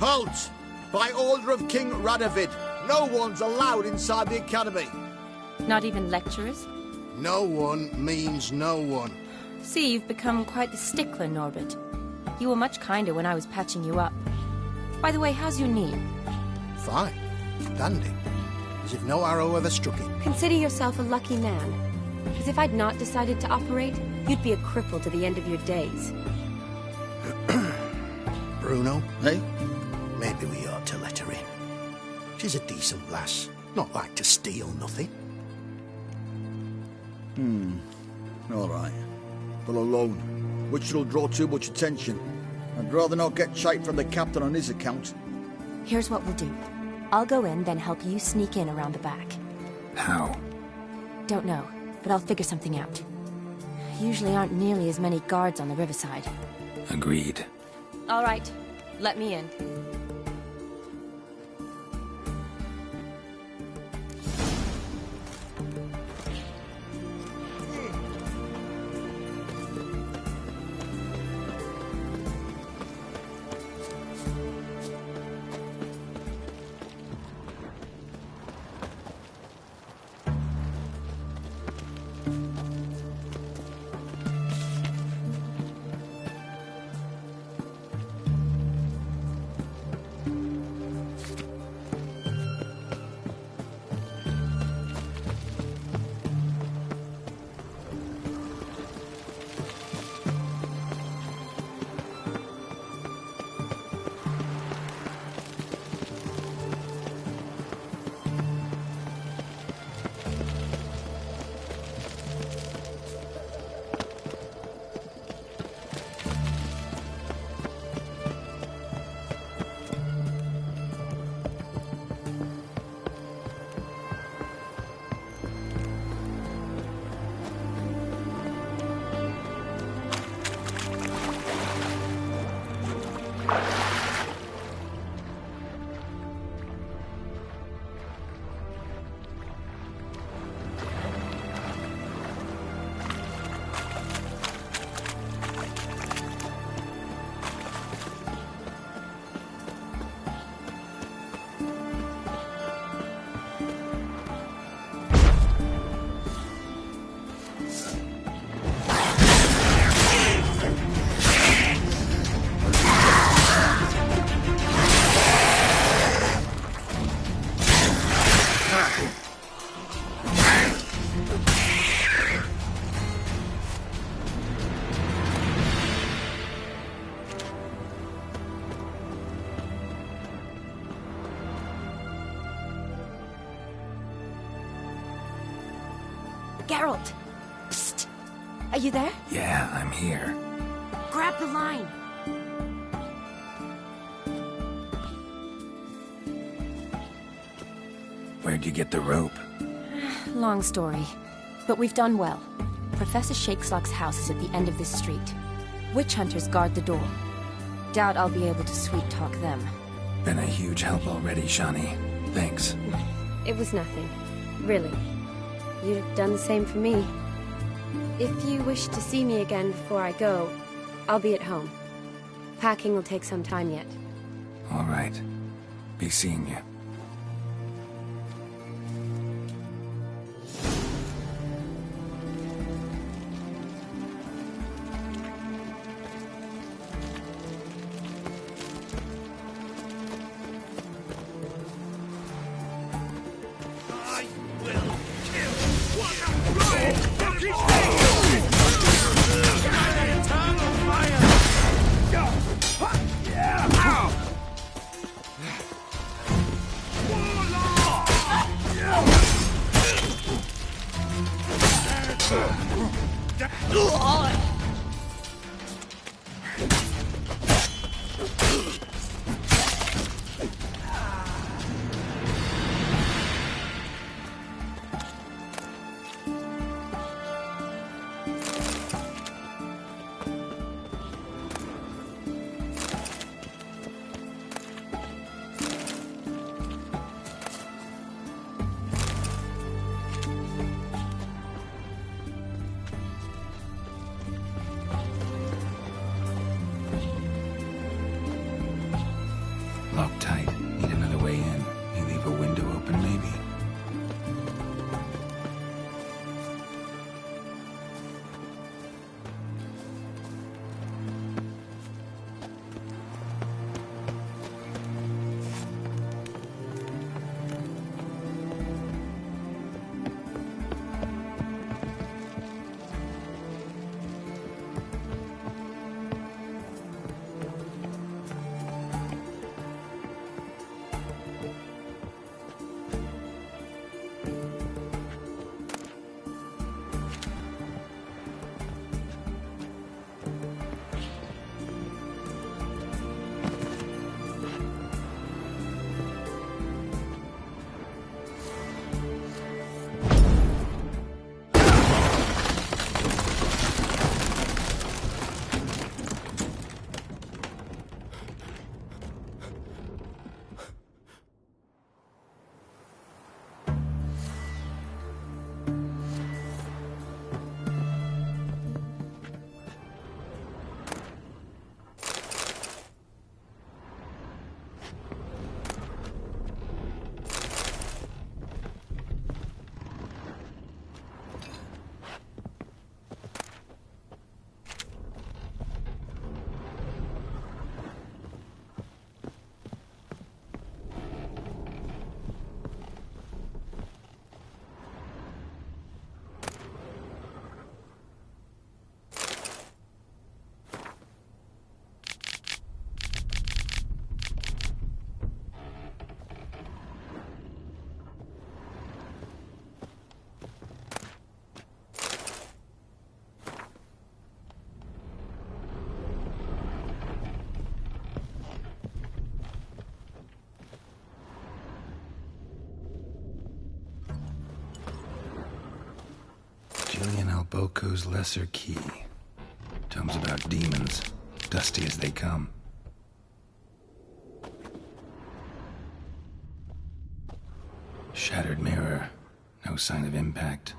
Halt! By order of King Radovid, no one's allowed inside the academy. Not even lecturers? No one means no one. See, you've become quite the stickler, Norbert. You were much kinder when I was patching you up. By the way, how's your knee? Fine. Dandy. As if no arrow ever struck it. Consider yourself a lucky man. Because if I'd not decided to operate, you'd be a cripple to the end of your days. Bruno, eh? Maybe we ought to let her in. She's a decent lass. Not like to steal nothing. All right. But alone, which will draw too much attention. I'd rather not get shite from the captain on his account. Here's what we'll do. I'll go in, then help you sneak in around the back. How? Don't know, but I'll figure something out. Usually aren't nearly as many guards on the riverside. Agreed. All right, let me in. Geralt! Psst! Are you there? Yeah, I'm here. Grab the line! Where'd you get the rope? Long story. But we've done well. Professor Shakeslock's house is at the end of this street. Witch hunters guard the door. Doubt I'll be able to sweet-talk them. Been a huge help already, Shani. Thanks. It was nothing. Really. You'd have done the same for me. If you wish to see me again before I go, I'll be at home. Packing will take some time yet. All right. Be seeing you. Julian Alboco's Lesser Key. Tomes about demons, dusty as they come. Shattered mirror. No sign of impact.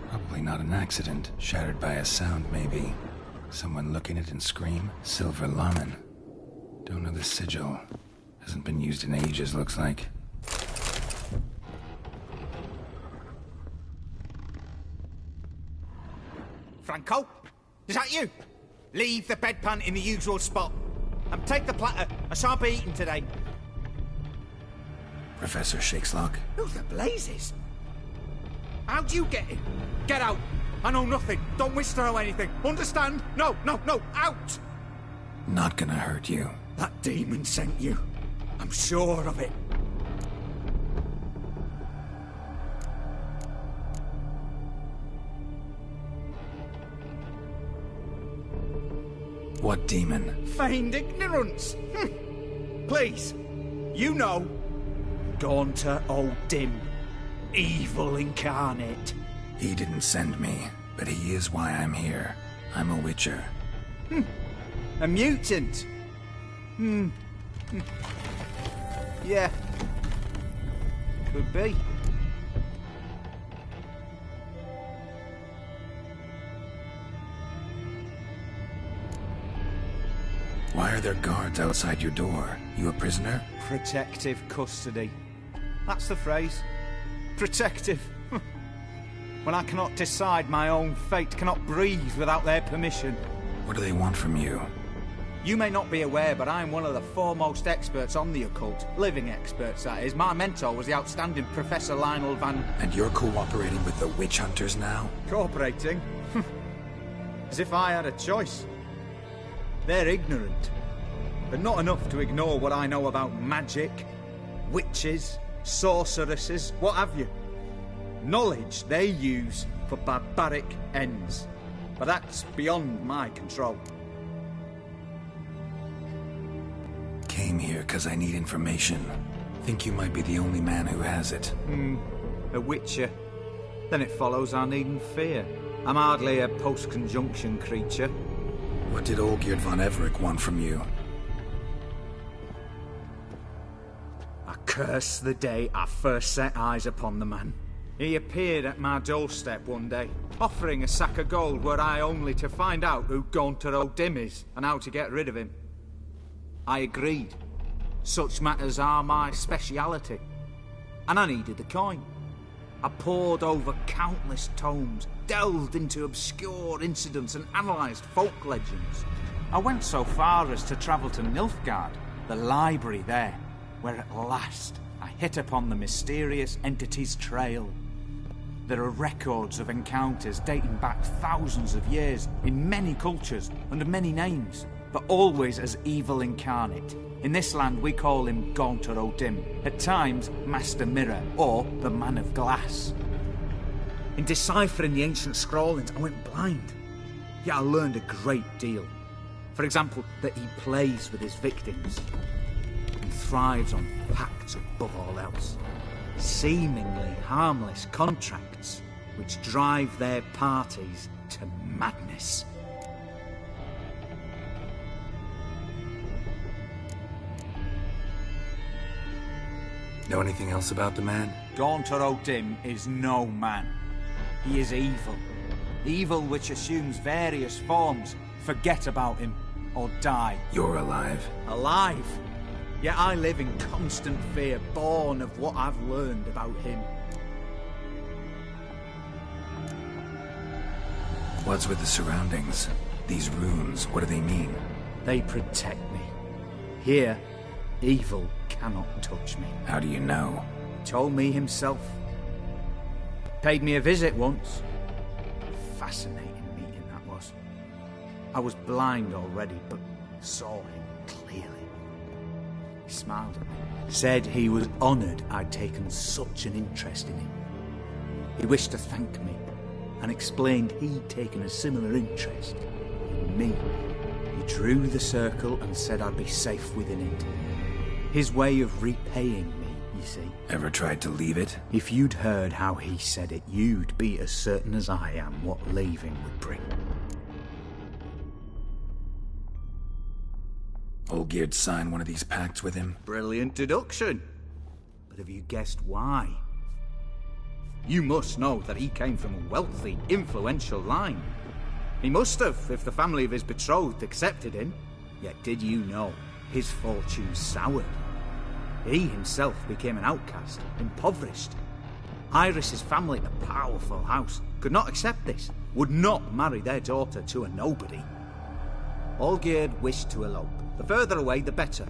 Probably not an accident. Shattered by a sound, maybe. Someone look in it and scream. Silver Lamen. Don't know the sigil. Hasn't been used in ages, looks like. Franco? Is that you? Leave the bedpan in the usual spot. And take the platter. I shan't be eating today. Professor Shakeslock? Who the blazes? How'd you get in? Get out. I know nothing. Don't wish to know anything. Understand? No, no, no. Out! Not gonna hurt you. That demon sent you. I'm sure of it. What demon? Feigned ignorance. Please. You know. Gaunter O'Dim. Evil incarnate. He didn't send me, but he is why I'm here. I'm a witcher. A mutant. Yeah. Could be. Why are there guards outside your door? You a prisoner? Protective custody. That's the phrase. Protective. When I cannot decide my own fate, cannot breathe without their permission. What do they want from you? You may not be aware, but I'm one of the foremost experts on the occult. Living experts, that is. My mentor was the outstanding Professor Lionel Van... And you're cooperating with the witch hunters now? Cooperating? As if I had a choice. They're ignorant, but not enough to ignore what I know about magic, witches, sorceresses, what have you. Knowledge they use for barbaric ends, but that's beyond my control. Came here because I need information. Think you might be the only man who has it. A witcher. Then it follows I needn't fear. I'm hardly a post-conjunction creature. What did Olgierd von Everec want from you? I curse the day I first set eyes upon the man. He appeared at my doorstep one day, offering a sack of gold were I only to find out who Gaunter O'Dim is and how to get rid of him. I agreed. Such matters are my speciality. And I needed the coin. I pored over countless tomes, delved into obscure incidents and analysed folk legends. I went so far as to travel to Nilfgaard, the library there, where at last I hit upon the mysterious entity's trail. There are records of encounters dating back thousands of years, in many cultures, under many names, but always as evil incarnate. In this land we call him Gaunter O'Dim, at times Master Mirror, or the Man of Glass. In deciphering the ancient scrawlings, I went blind. Yet I learned a great deal. For example, that he plays with his victims. He thrives on pacts above all else. Seemingly harmless contracts which drive their parties to madness. Know anything else about the man? Gaunter O'Dim is no man. He is evil. Evil which assumes various forms. Forget about him, or die. You're alive. Alive? Yet I live in constant fear, born of what I've learned about him. What's with the surroundings? These runes, what do they mean? They protect me. Here, evil cannot touch me. How do you know? He told me himself. Paid me a visit once. Fascinating meeting that was. I was blind already, but saw him clearly. He smiled at me, said he was honoured I'd taken such an interest in him. He wished to thank me, and explained he'd taken a similar interest in me. He drew the circle and said I'd be safe within it. His way of repaying me you see. Ever tried to leave it? If you'd heard how he said it, you'd be as certain as I am what leaving would bring. Olgierd signed one of these pacts with him? Brilliant deduction. But have you guessed why? You must know that he came from a wealthy, influential line. He must have, if the family of his betrothed accepted him. Yet did you know his fortune soured? He himself became an outcast, impoverished. Iris's family, a powerful house, could not accept this, would not marry their daughter to a nobody. Olgierd wished to elope. The further away, the better.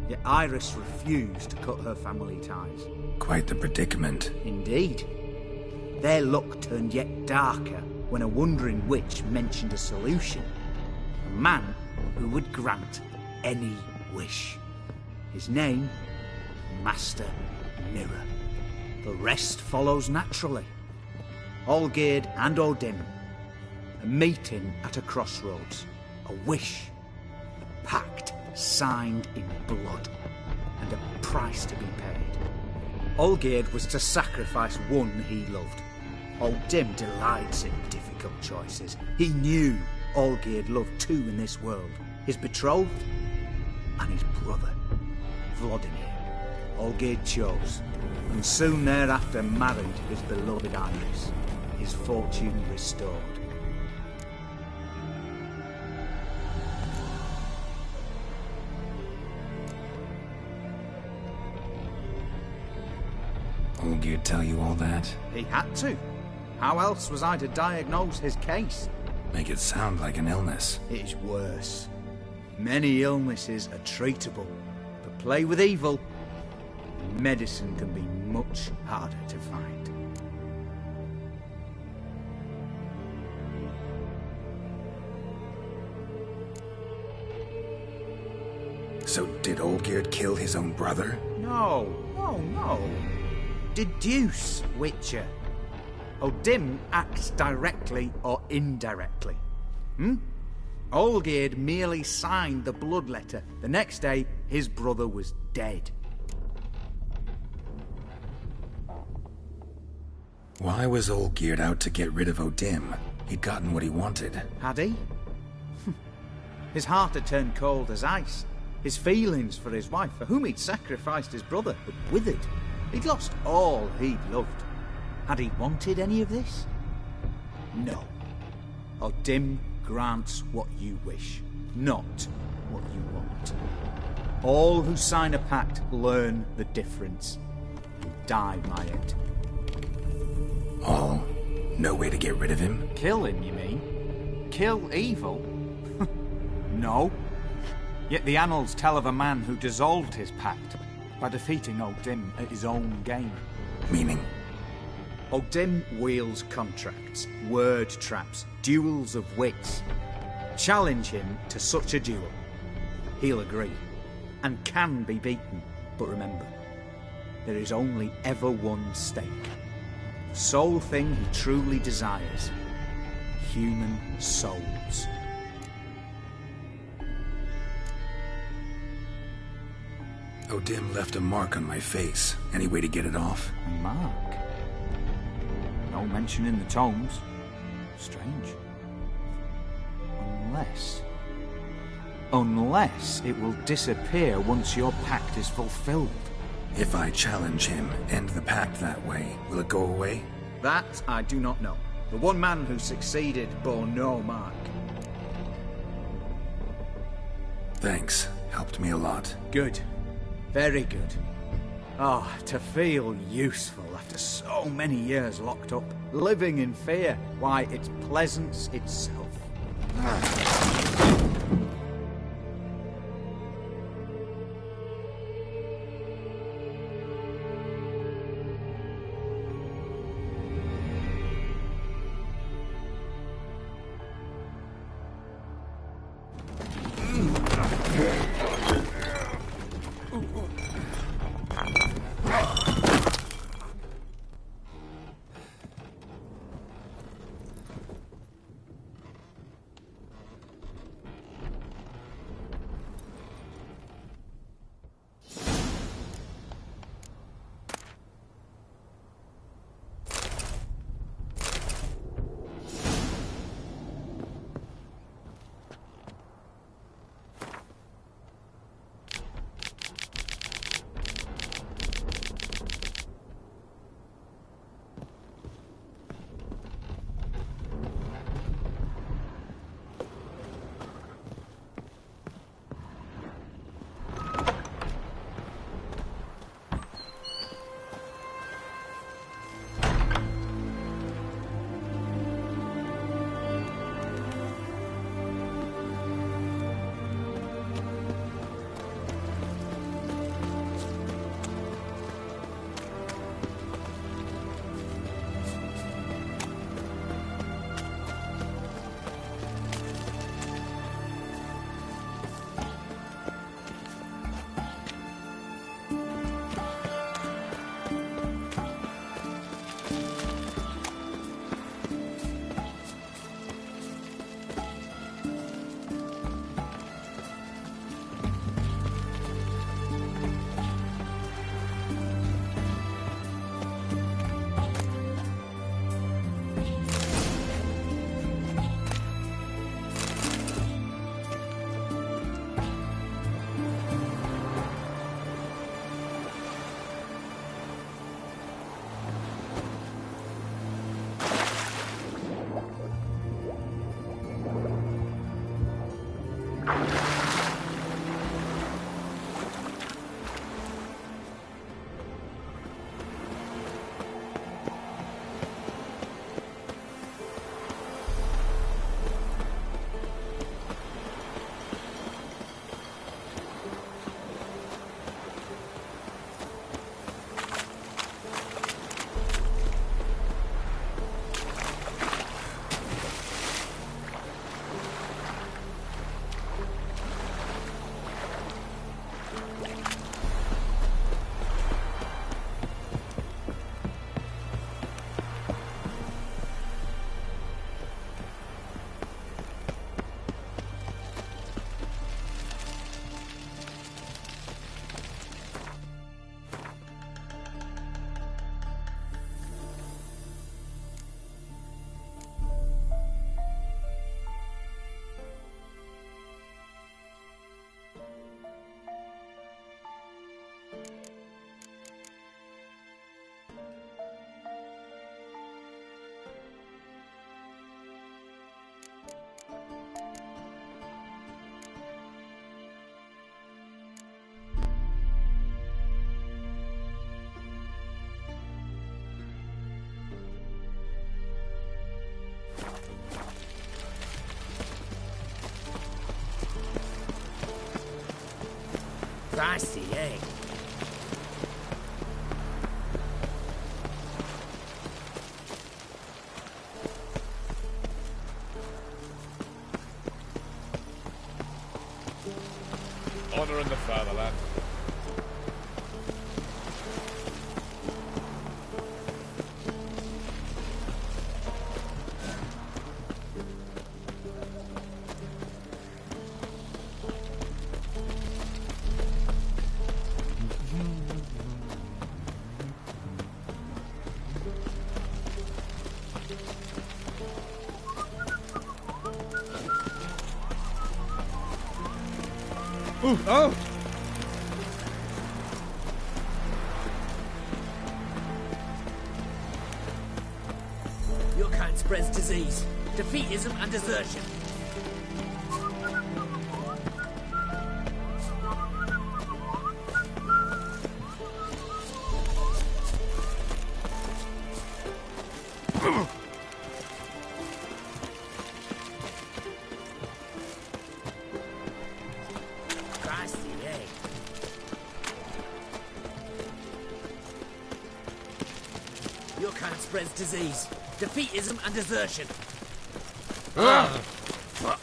Yet Iris refused to cut her family ties. Quite the predicament. Indeed. Their luck turned yet darker when a wandering witch mentioned a solution. A man who would grant any wish. His name, Master Mirror. The rest follows naturally. Olgierd and Odin. A meeting at a crossroads. A wish. A pact signed in blood. And a price to be paid. Olgierd was to sacrifice one he loved. Odin delights in difficult choices. He knew Olgierd loved two in this world. His betrothed and his brother, Vladimir. Olgierd chose, and soon thereafter married his beloved Iris, his fortune restored. Olgierd tell you all that? He had to. How else was I to diagnose his case? Make it sound like an illness. It is worse. Many illnesses are treatable, but play with evil, medicine can be much harder to find. So did Olgierd kill his own brother? No. Deduce, Witcher. Odin acts directly or indirectly. Olgierd merely signed the blood letter. The next day, his brother was dead. Why was Olgierd out to get rid of Odin? He'd gotten what he wanted. Had he? His heart had turned cold as ice. His feelings for his wife, for whom he'd sacrificed his brother, had withered. He'd lost all he'd loved. Had he wanted any of this? No. Odin grants what you wish, not what you want. All who sign a pact learn the difference and die by it. All? No way to get rid of him? Kill him, you mean? Kill evil? No. Yet the annals tell of a man who dissolved his pact by defeating Odin at his own game. Meaning? Odin wields contracts, word traps, duels of wits. Challenge him to such a duel. He'll agree, and can be beaten. But remember, there is only ever one stake. The sole thing he truly desires. Human souls. Odin left a mark on my face. Any way to get it off? A mark? No mention in the tomes. Strange. Unless it will disappear once your pact is fulfilled. If I challenge him, end the pact that way, will it go away? That I do not know. The one man who succeeded bore no mark. Thanks. Helped me a lot. Good. Very good. Oh, to feel useful after so many years locked up, living in fear. Why, it's pleasance itself. Pricey, eh? Honouring the fatherland. Ooh, oh! Your kind spreads disease, defeatism and desertion. Your kind spreads disease, defeatism and desertion. Fuck.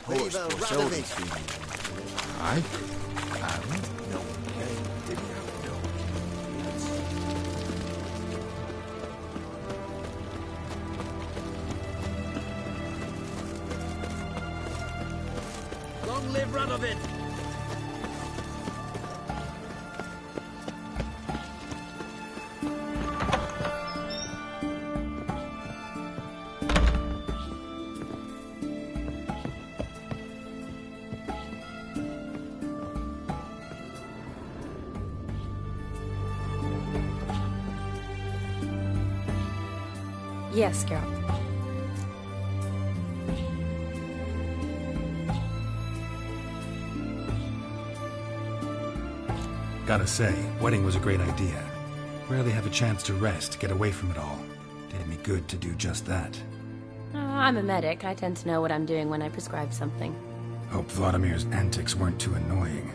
Horse for soldiers. Aye? No, didn't have no. Long live Radovid! Yes, girl. Gotta say, wedding was a great idea. Rarely have a chance to rest, get away from it all. Did me good to do just that. I'm a medic. I tend to know what I'm doing when I prescribe something. Hope Vladimir's antics weren't too annoying.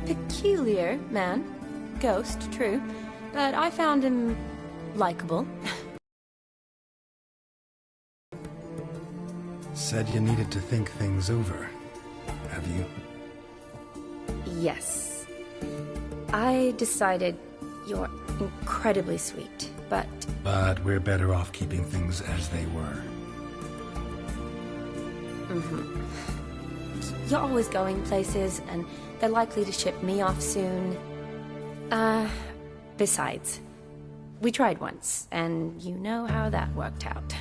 Peculiar man. Ghost, true. But I found him likable. Said you needed to think things over. Have you? Yes. I decided you're incredibly sweet, but... But we're better off keeping things as they were. You're always going places, and they're likely to ship me off soon. Besides, we tried once, and you know how that worked out.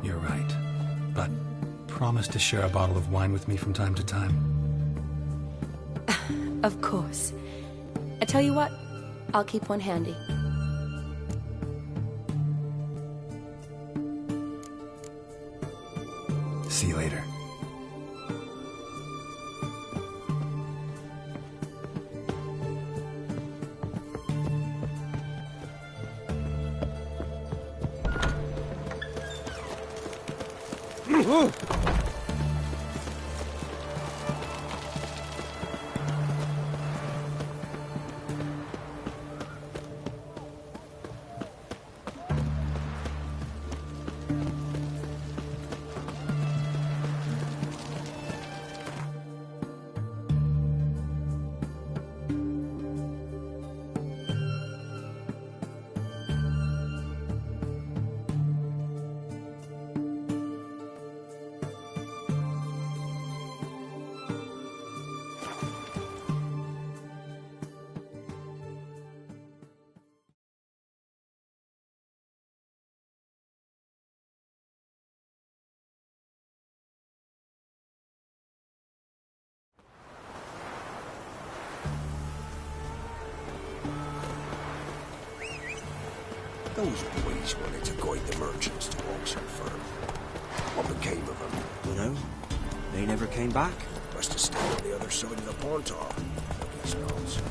You're right. But promise to share a bottle of wine with me from time to time? Of course. I tell you what, I'll keep one handy. See you later. Those boys wanted to guide the merchants to Oxford Firm. What became of them? You know, they never came back. Must have stayed on the other side of the Pontar. Lucky smells.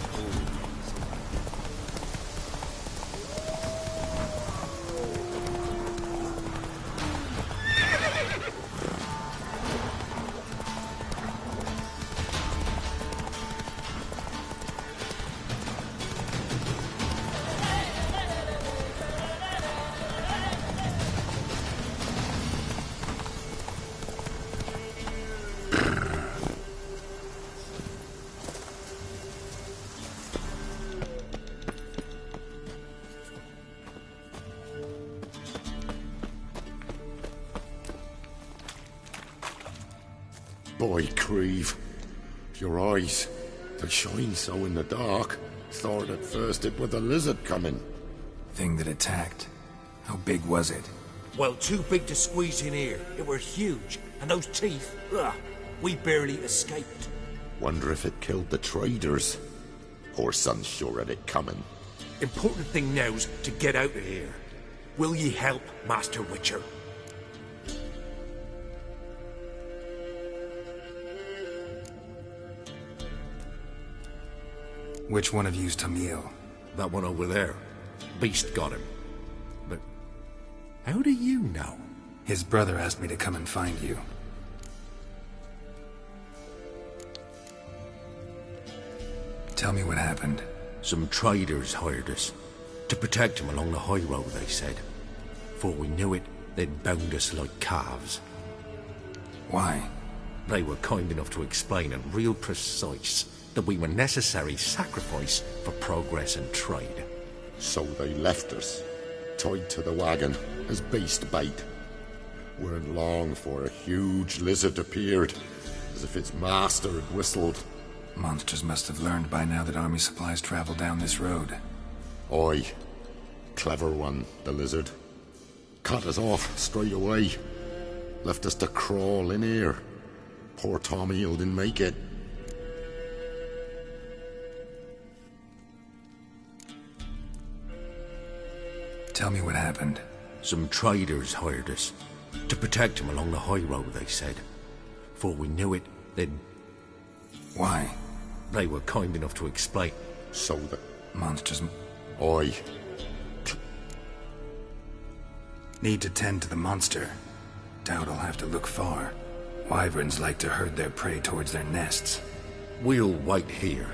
Boy, Creve, your eyes, they shine so in the dark. Thought at first it was a lizard coming. Thing that attacked. How big was it? Well, too big to squeeze in here. It were huge. And those teeth, ugh, we barely escaped. Wonder if it killed the traders. Poor son's sure had it coming. Important thing now's to get out of here. Will ye help, Master Witcher? Which one of you's Tamil? That one over there. Beast got him. But how do you know? His brother asked me to come and find you. Tell me what happened. Some traders hired us. To protect him along the high road, they said. Before we knew it, they'd bound us like calves. Why? They were kind enough to explain it real precise that we were necessary sacrifice for progress and trade. So they left us, tied to the wagon, as beast bait. Weren't long for a huge lizard appeared, as if its master had whistled. Monsters must have learned by now that army supplies travel down this road. Aye. Clever one, the lizard. Cut us off straight away. Left us to crawl in here. Poor Tommy didn't make it. Tell me what happened. Some traders hired us. To protect him along the high road, they said. Before we knew it, they'd... Why? They were kind enough to explain. So the... Monsters... Oi. Need to tend to the monster. Doubt I'll have to look far. Wyverns like to herd their prey towards their nests. We'll wait here.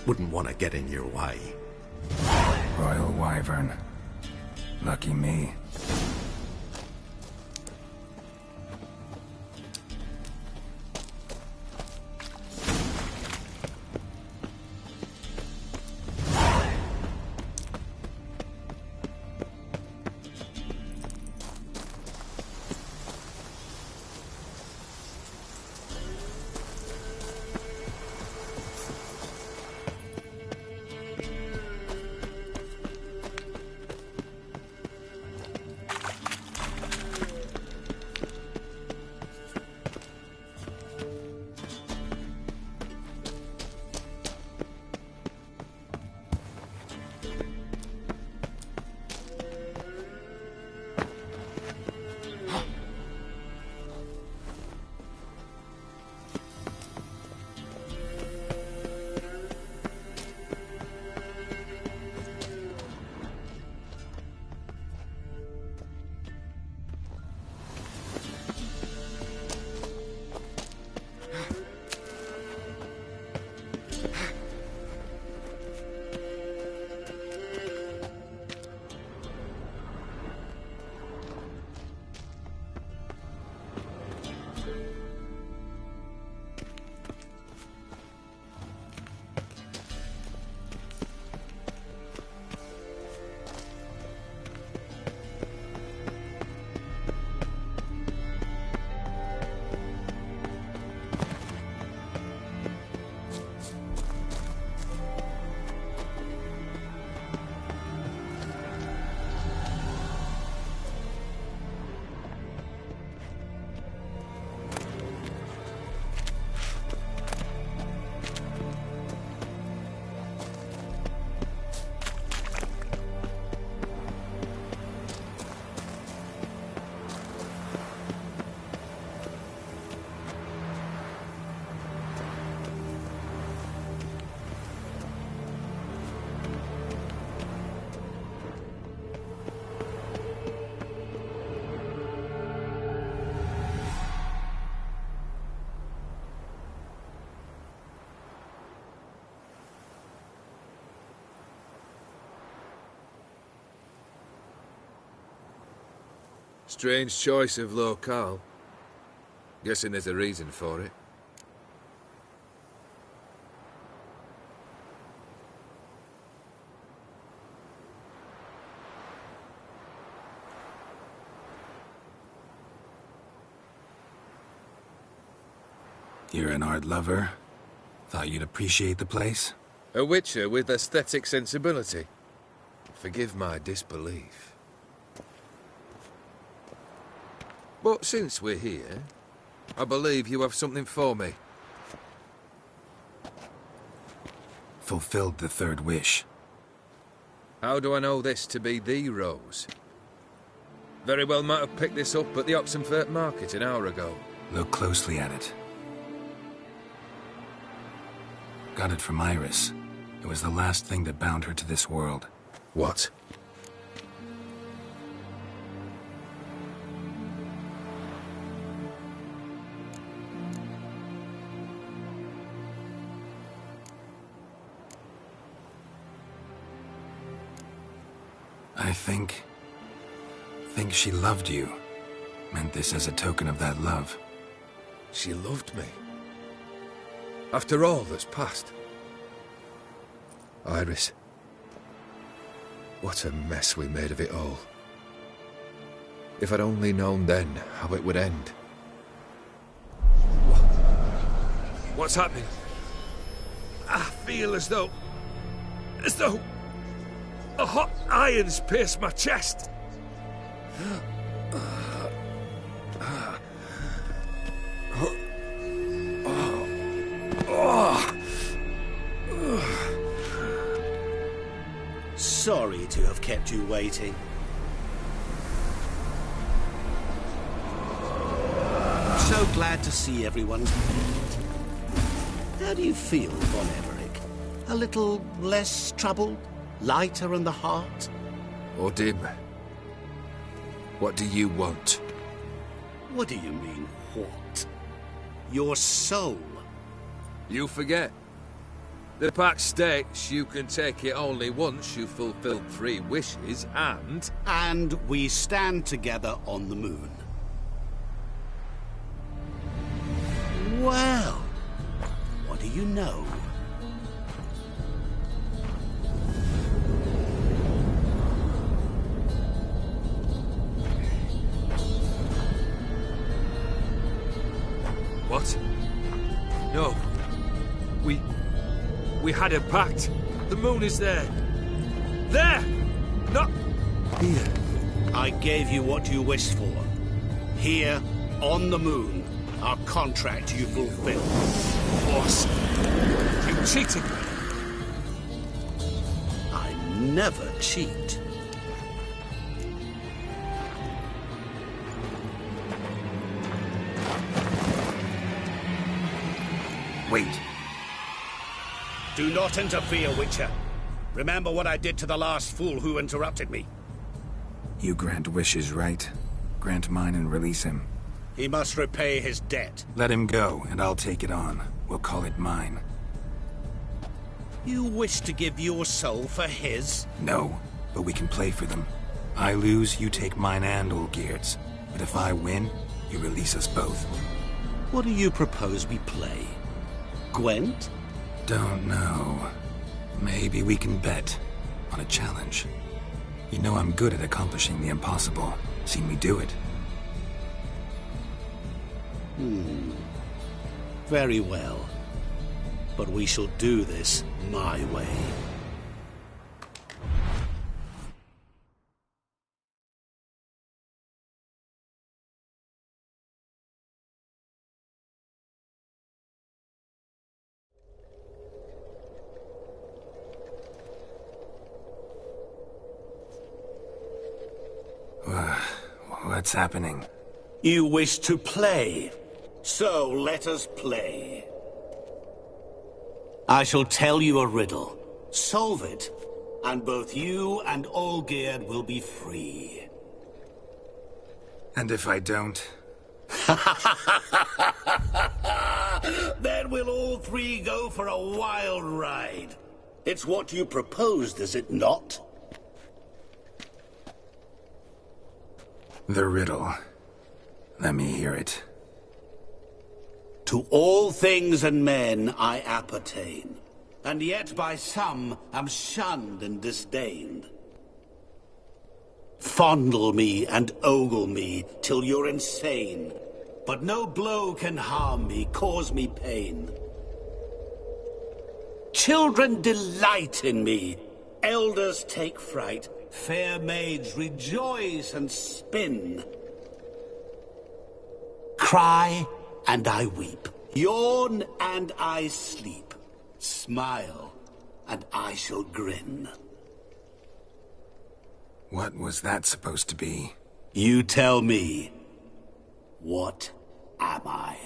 Wouldn't want to get in your way. Royal Wyvern. Lucky me. Strange choice of locale. Guessing there's a reason for it. You're an art lover. Thought you'd appreciate the place? A witcher with aesthetic sensibility. Forgive my disbelief. But since we're here, I believe you have something for me. Fulfilled the third wish. How do I know this to be the rose? Very well might have picked this up at the Oxenfurt market an hour ago. Look closely at it. Got it from Iris. It was the last thing that bound her to this world. What? I think she loved you. Meant this as a token of that love. She loved me. After all that's passed. Iris. What a mess we made of it all. If I'd only known then how it would end. What's happening? I feel as though a hot iron's pierced my chest. Sorry to have kept you waiting. So glad to see everyone's feet. How do you feel, Von Emmerich? A little less troubled? Lighter in the heart? Or dim? What do you want? What do you mean, what? Your soul. You forget. The pact states you can take it only once you've fulfilled 3 wishes, and... And we stand together on the moon. Well, what do you know? What? No. We had a pact. The moon is there. There! Not here. I gave you what you wished for. Here, on the moon, our contract you fulfilled. Boss, you cheated me. I never cheat. Wait. Do not interfere, Witcher. Remember what I did to the last fool who interrupted me. You grant wishes, right? Grant mine and release him. He must repay his debt. Let him go, and I'll take it on. We'll call it mine. You wish to give your soul for his? No, but we can play for them. I lose, you take mine and Olgierd's. But if I win, you release us both. What do you propose we play? Gwent? Don't know. Maybe we can bet on a challenge. You know I'm good at accomplishing the impossible. Seen me do it. Very well. But we shall do this my way. What's happening? You wish to play. So let us play. I shall tell you a riddle. Solve it, and both you and Olgierd will be free. And if I don't? Then we'll all 3 go for a wild ride. It's what you proposed, is it not? The riddle. Let me hear it. To all things and men I appertain, and yet by some am shunned and disdained. Fondle me and ogle me till you're insane, but no blow can harm me, cause me pain. Children delight in me, elders take fright, fair maids rejoice and spin. Cry and I weep, yawn and I sleep, smile and I shall grin. What was that supposed to be? You tell me, what am I?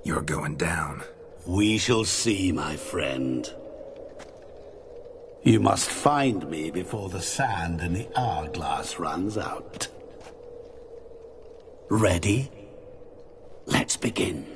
You're going down. We shall see, my friend. You must find me before the sand in the hourglass runs out. Ready? Let's begin.